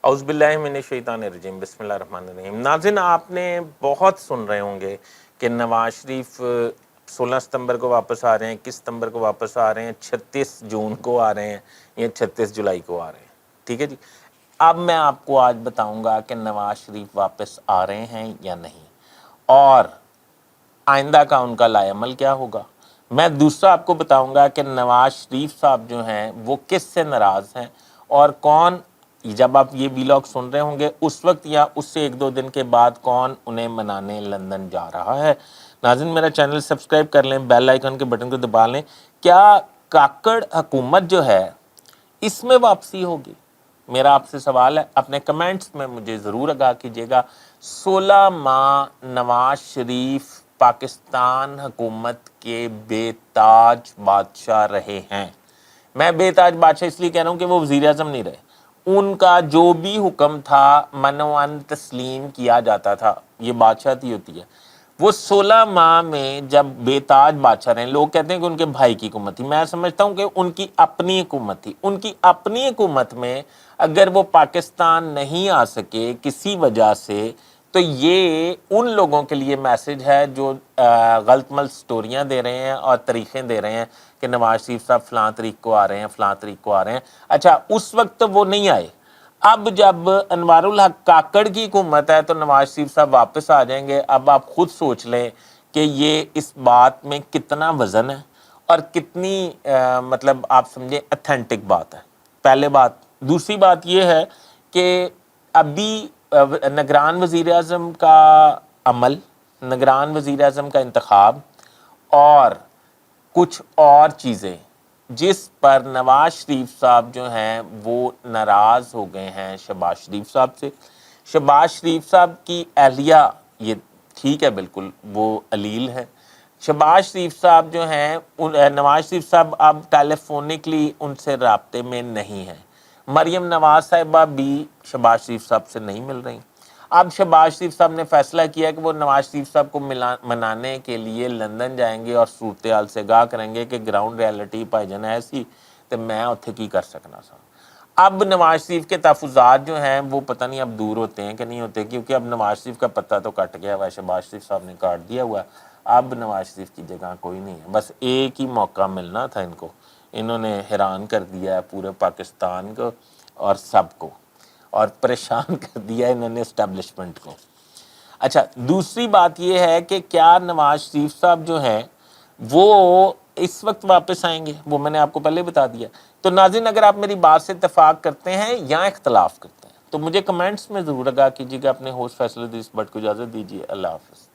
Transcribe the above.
اعوذ باللہ من الشیطان الرجیم، بسم اللہ الرحمن الرحیم۔ ناظرین، آپ نے بہت سن رہے ہوں گے کہ نواز شریف 16 ستمبر کو واپس آ رہے ہیں، 21 ستمبر کو واپس آ رہے ہیں، 36 جون کو آ رہے ہیں یا 36 جولائی کو آ رہے ہیں۔ ٹھیک ہے جی، اب میں آپ کو آج بتاؤں گا کہ نواز شریف واپس آ رہے ہیں یا نہیں، اور آئندہ کا ان کا لائے عمل کیا ہوگا۔ میں دوسرا آپ کو بتاؤں گا کہ نواز شریف صاحب جو ہیں وہ کس سے ناراض ہیں، اور کون، جب آپ یہ ویلاگ سن رہے ہوں گے اس وقت یا اس سے 1-2 دن کے بعد، کون انہیں منانے لندن جا رہا ہے۔ ناظرین، میرا چینل سبسکرائب کر لیں، بیل آئیکن کے بٹن کو دبا لیں۔ کیا کاکڑ حکومت جو ہے اس میں واپسی ہوگی؟ میرا آپ سے سوال ہے، اپنے کمنٹس میں مجھے ضرور آگاہ کیجیے گا۔ 16 ماہ نواز شریف پاکستان حکومت کے بے تاج بادشاہ رہے ہیں۔ میں بے تاج بادشاہ اس لیے کہہ رہا ہوں کہ وہ وزیر اعظم نہیں رہے، ان کا جو بھی حکم تھا منوان تسلیم کیا جاتا تھا، یہ بادشاہتی ہوتی ہے۔ وہ 16 ماہ میں جب بے تاج بادشاہ رہے، لوگ کہتے ہیں کہ ان کے بھائی کی حکومت تھی، میں سمجھتا ہوں کہ ان کی اپنی حکومت تھی۔ ان کی اپنی حکومت میں اگر وہ پاکستان نہیں آ سکے کسی وجہ سے، تو یہ ان لوگوں کے لیے میسج ہے جو غلط ملط سٹوریاں دے رہے ہیں اور طریقیں دے رہے ہیں کہ نواز شریف صاحب فلاں تاریخ کو آ رہے ہیں، فلاں تاریخ کو آ رہے ہیں۔ اچھا، اس وقت تو وہ نہیں آئے، اب جب انوار الحق کاکڑ کی حکومت ہے تو نواز شریف صاحب واپس آ جائیں گے۔ اب آپ خود سوچ لیں کہ یہ اس بات میں کتنا وزن ہے اور کتنی مطلب آپ سمجھیں اتھینٹک بات ہے، پہلے بات۔ دوسری بات یہ ہے کہ ابھی نگران وزیر اعظم کا عمل، نگران وزیر اعظم کا انتخاب اور کچھ اور چیزیں جس پر نواز شریف صاحب جو ہیں وہ ناراض ہو گئے ہیں شہباز شریف صاحب سے۔ شہباز شریف صاحب کی اہلیہ، یہ ٹھیک ہے بالکل وہ علیل ہے، شہباز شریف صاحب جو ہیں نواز شریف صاحب اب ٹیلی فونکلی ان سے رابطے میں نہیں ہیں۔ مریم نواز صاحبہ بھی شہباز شریف صاحب سے نہیں مل رہی۔ اب شہباز شریف صاحب نے فیصلہ کیا کہ وہ نواز شریف صاحب کو منانے کے لیے لندن جائیں گے اور صورتحال سے آگاہ کریں گے کہ گراؤنڈ ریالٹی بھائی جان ایسی تو میں اتھے کی کر سکنا سا۔ اب نواز شریف کے تحفظات جو ہیں وہ پتہ نہیں اب دور ہوتے ہیں کہ نہیں ہوتے، کیونکہ اب نواز شریف کا پتہ تو کٹ گیا ہوا ہے، شہباز شریف صاحب نے کاٹ دیا ہوا ہے۔ اب نواز شریف کی جگہ کوئی نہیں ہے، بس ایک ہی موقع ملنا تھا ان کو، انہوں نے حیران کر دیا ہے پورے پاکستان کو اور سب کو، اور پریشان کر دیا انہوں نے اسٹیبلشمنٹ کو۔ اچھا، دوسری بات یہ ہے کہ کیا نواز شریف صاحب جو ہیں وہ اس وقت واپس آئیں گے، وہ میں نے آپ کو پہلے بتا دیا۔ تو ناظرین، اگر آپ میری بات سے اتفاق کرتے ہیں یا اختلاف کرتے ہیں تو مجھے کمنٹس میں ضرور آگاہ کیجیے گا۔ اپنے ہوسٹ فیصل ادریس بٹ کو اجازت دیجیے، اللہ حافظ۔